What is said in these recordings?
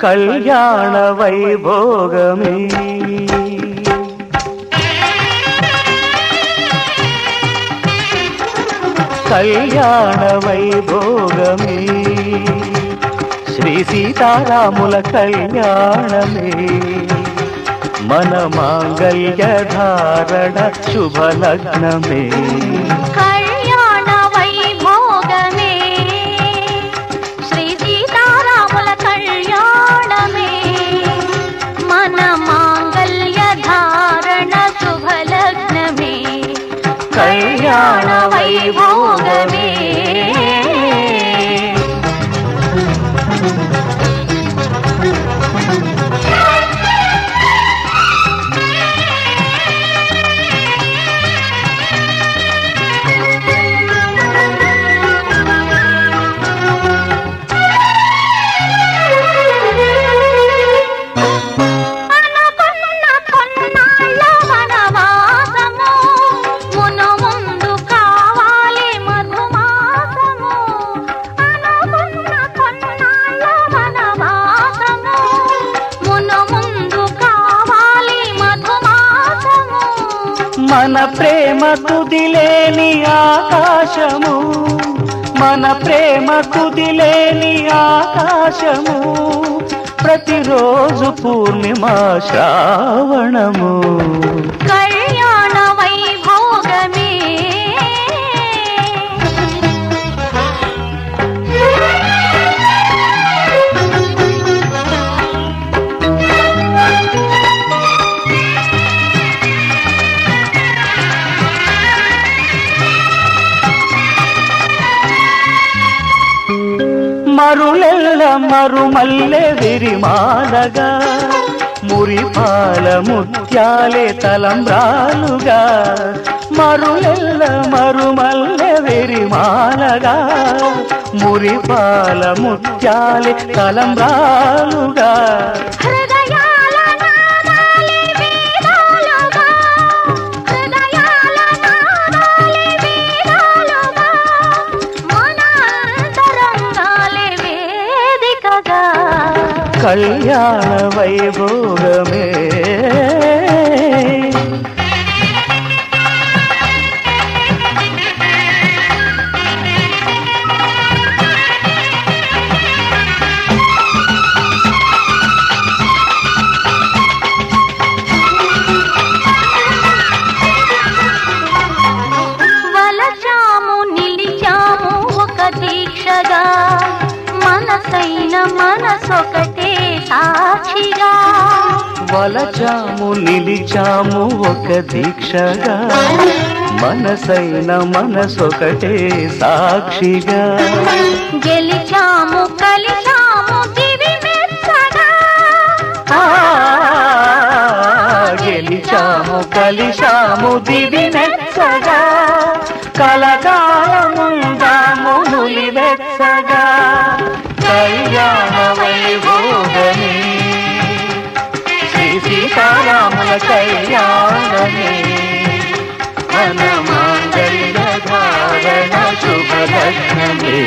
కళ్యాణ వైభోగమే కళ్యాణ వైభోగమే శ్రీ సీతారాముల కళ్యాణమే మన మాంగళ్య ధారణ శుభలగ్నమే కళ్యాణ వైభోగమే శ్రీ సీతారాముల కళ్యాణమే మన మాంగళ్య ధారణ శుభలగ్నమే కళ్యాణ వైభోగమే మన ప్రేమ కుదిలేని ఆకాశము మన ప్రేమ కుదిలేని ఆకాశము ప్రతిరోజు పూర్ణిమ శ్రావణము కళ్యాణ వైభోగమే మరులెల్ల మరుమల్లె విరిమాలగా మురిపాల ముత్యాలే తలంబ్రాలుగా మరులెల్ల మరుమల్లె విరిమాలగా మురిపాల ముత్యాలే తలంబ్రాలుగా కళ్యాణ వైభోగమే వలచాము నిలిచాము ఒక దీక్షగా మనసైన మనసొకటే సాక్షిగా వలచాము నిలిచాము ఒక దీక్షగా మనసైన మనసొకటే సాక్షిగా గెలిచాము కలిచాము దివి మెచ్చగా గెలిచాము కలిశాము దివి మెచ్చగా కలకాలముందాము నులివెచ్చగా కళ్యాణ వైభోగమే శ్రీ సీతారాముల కళ్యాణమే మన మాంగళ్య ధారణ శుభలగ్నమే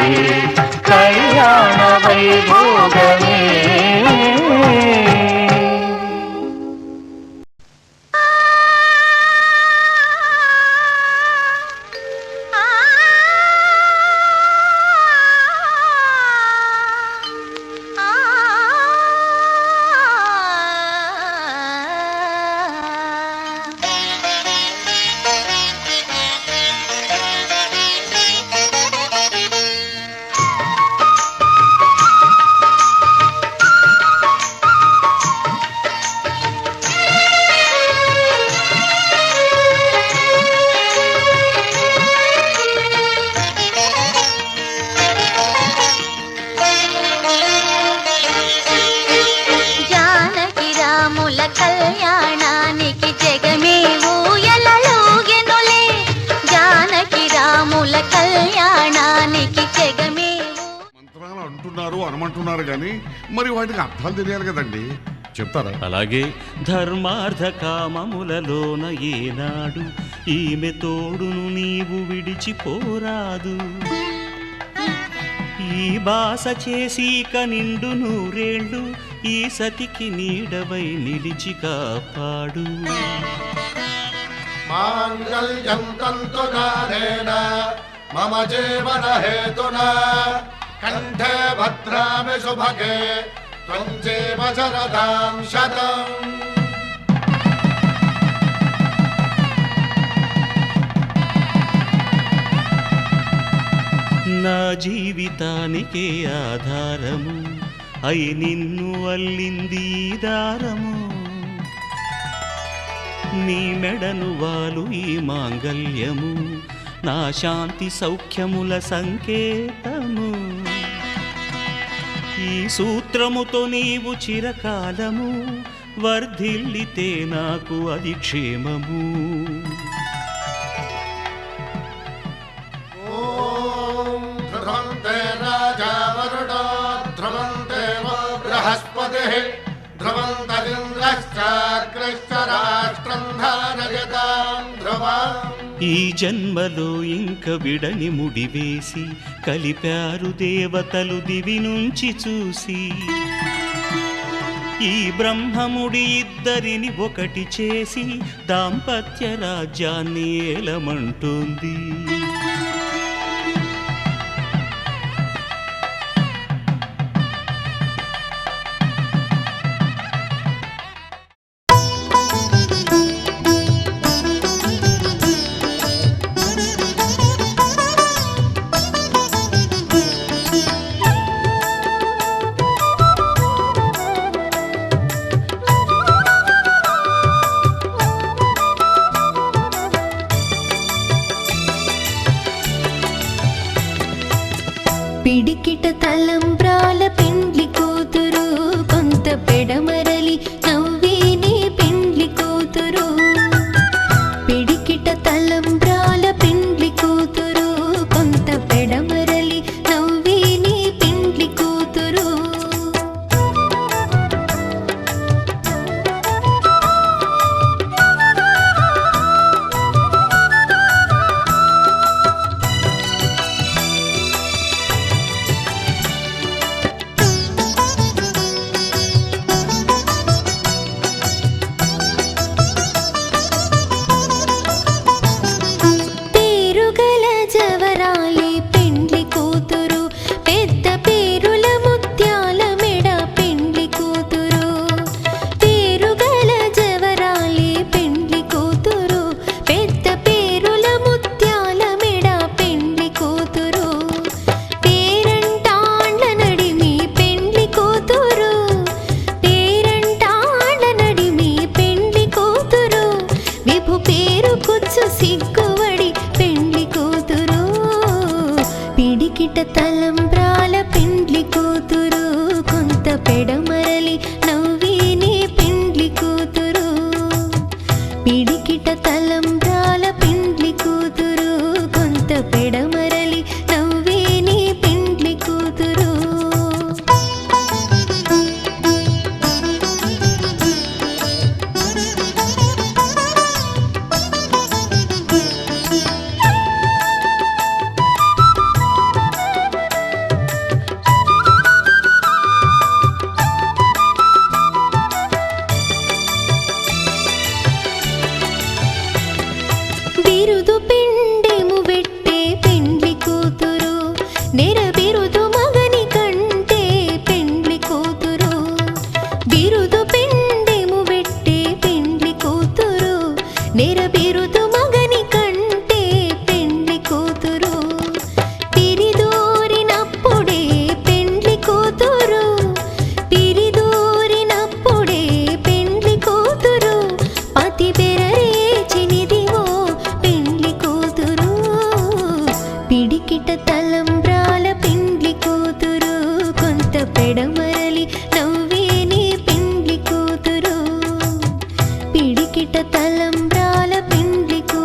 కళ్యాణ వైభోగమే అనమంటున్నారు కానీ మరి వాటికి అర్థాలు తెలియాలి కదండి, చెప్తారా? అలాగే ధర్మార్థ కామములలోన ఏనాడు ఈమె తోడును నీవు విడిచిపోరాదు. ఈ బాస చేసి నిండు నూరేళ్ళు ఈ సతికి నీడవై నిలిచి కాపాడు. మాంగళ్యం తంతునానేన మమ జీవన హేతునా కంఠే భద్రామి శుభగే త్వం జీవ శరదాం శతం. నా జీవితానికే ఆధారము అయి నిన్ను అల్లింది దారము. నీ మెడను వాలు ఈ మాంగల్యము నా శాంతి సౌఖ్యముల సంకేతము. ఈ సూత్రముతో నీవు చిరకాలము వర్ధిల్లితే నాకు అది క్షేమము. ధ్రువంతే రాజా వరుణో ధ్రువంతే బృహస్పతిః ధ్రువంతరింద్రశ్చాగ్రశ్చ రాష్ట్రం ధారయతాం ధ్రువం. ఈ జన్మలో ఇంక విడని ముడివేసి కలిపారు దేవతలు దివి నుంచి చూసి. ఈ బ్రహ్మముడి ఇద్దరిని ఒకటి చేసి దాంపత్య రాజ్యాన్ని ఏలమంటుంది. పిడికిట తలంబ్రాల పెండ్లి కూతురు కొంత పెడమరలి నవ్వేనే పెండ్లి కూతురు. పిడికిట తలంబ్రాల పెండ్లి కూతురు కొంత పెడమరలి నవ్వేనే పెండ్లి కూతురు. తలంబ్రాల పెండ్లి కూతురు కొంత పెడమరలి నవ్వేనే పెండ్లి కూతురు. పిడికిట తలంబ్రాల పెండ్లి కూతురు కొంత పెడమరలి నవ్వేనే పెండ్లి కూతురు. బిరుదు పిండెము వెట్టే పెండ్లి కూతురు నెరబిరుదు మగని కంటే పెండ్లి కూతురు. బిరుదు పిండెము వెట్టే పెండ్లి కూతురు నెరబిరుదు మగని కంటే పెండ్లి కూతురు. పిరిదూరినప్పుడే పెండ్లి కూతురు పిరిదూరినప్పుడే పెండ్లి కూతురు. పతి బెరరేచినిదివో పెండ్లి కూతురు. పిడికిట తలంబ్రాల పెండ్లి కూతురు కొంత పెడమరలి నవ్వేనే పెండ్లి కూతురు. పిడికిట తలంబ్రాల పెండ్లి కూతురు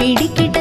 పిడికిట